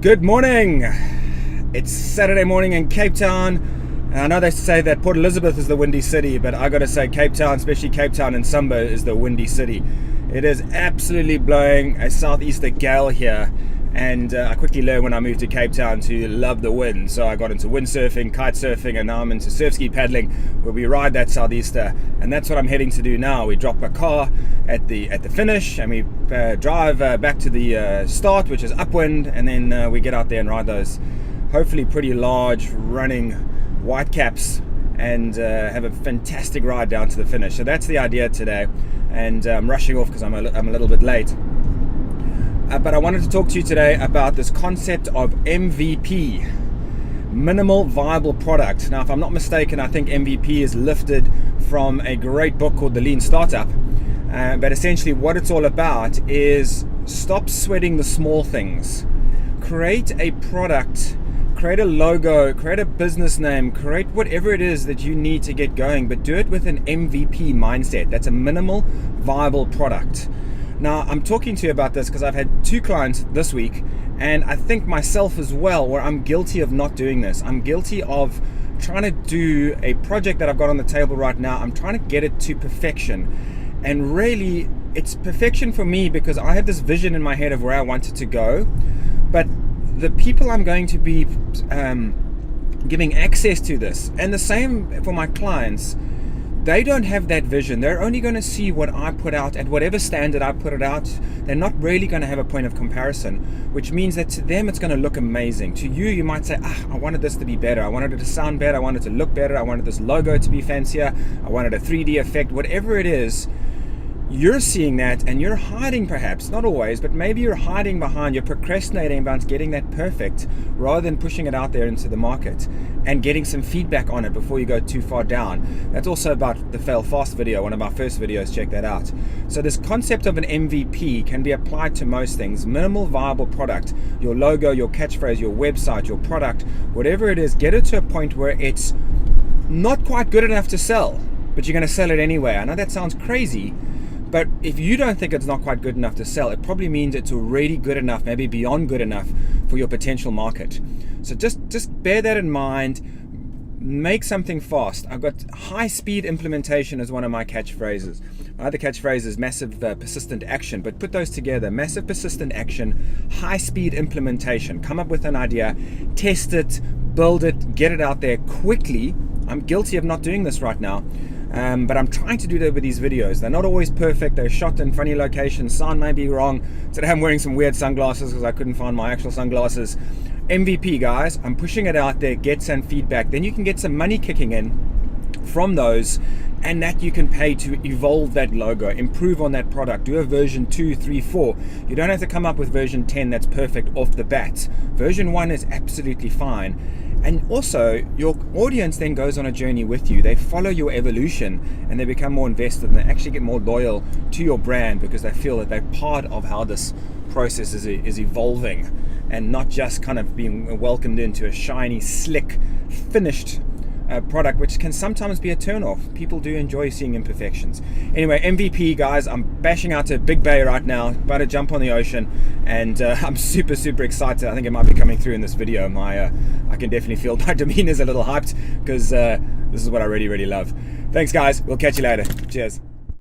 Good morning. It's Saturday morning in Cape Town. And I know they say that Port Elizabeth is the windy city, but I gotta say Cape Town, especially Cape Town in summer, is the windy city. It is absolutely blowing a southeaster gale here, and I quickly learned when I moved to Cape Town to love the wind. So I got into windsurfing, kite surfing, and now I'm into surf ski paddling, where we ride that southeaster. And that's what I'm heading to do now. We drop a car at the finish, and we drive back to the start, which is upwind, and then we get out there and ride those hopefully pretty large running white caps and have a fantastic ride down to the finish. So that's the idea today, and I'm rushing off because I'm a little bit late. But I wanted to talk to you today about this concept of MVP, minimal viable product. Now, if I'm not mistaken, I think MVP is lifted from a great book called The Lean Startup. But essentially what it's all about is stop sweating the small things. Create a product, create a logo, create a business name, create whatever it is that you need to get going, but do it with an MVP mindset. That's a minimal viable product. Now, I'm talking to you about this because I've had 2 clients this week, and I think myself as well, where I'm guilty of not doing this. I'm guilty of trying to do a project that I've got on the table right now. I'm trying to get it to perfection. And really, it's perfection for me because I have this vision in my head of where I want it to go. But the people I'm going to be giving access to this, and the same for my clients, they don't have that vision. They're only going to see what I put out at whatever standard I put it out. They're not really going to have a point of comparison, which means that to them it's going to look amazing. To you, you might say, I wanted this to be better. I wanted it to sound better. I wanted it to look better. I wanted this logo to be fancier. I wanted a 3D effect. Whatever it is, you're seeing that and you're hiding, perhaps, not always, but maybe you're hiding behind, you're procrastinating about getting that perfect rather than pushing it out there into the market and getting some feedback on it before you go too far down. That's also about the Fail Fast video, one of our first videos, check that out. So this concept of an MVP can be applied to most things. Minimal viable product, your logo, your catchphrase, your website, your product, whatever it is, get it to a point where it's not quite good enough to sell, but you're going to sell it anyway. I know that sounds crazy, but if you don't think it's not quite good enough to sell, it probably means it's already good enough, maybe beyond good enough for your potential market. So just bear that in mind. Make something fast. I've got high speed implementation as one of my catchphrases. My other catchphrase is massive persistent action, but put those together. Massive persistent action, high speed implementation. Come up with an idea, test it, build it, get it out there quickly. I'm guilty of not doing this right now. But I'm trying to do that with these videos. They're not always perfect. They're shot in funny locations. Sound may be wrong. Today I'm wearing some weird sunglasses because I couldn't find my actual sunglasses. MVP, guys. I'm pushing it out there. Get some feedback. Then you can get some money kicking in from those, and that you can pay to evolve that logo, improve on that product, do a version 2, 3, 4. You don't have to come up with version 10 that's perfect off the bat. Version 1 is absolutely fine. And also, your audience then goes on a journey with you. They follow your evolution and they become more invested, and they actually get more loyal to your brand because they feel that they're part of how this process is evolving, and not just kind of being welcomed into a shiny, slick, finished product, which can sometimes be a turn-off. People do enjoy seeing imperfections. Anyway, MVP, guys. I'm bashing out to Big Bay right now, about to jump on the ocean, and I'm super excited. I think it might be coming through in this video. I can definitely feel my demeanor's a little hyped because this is what I really love. Thanks, guys. We'll catch you later. Cheers.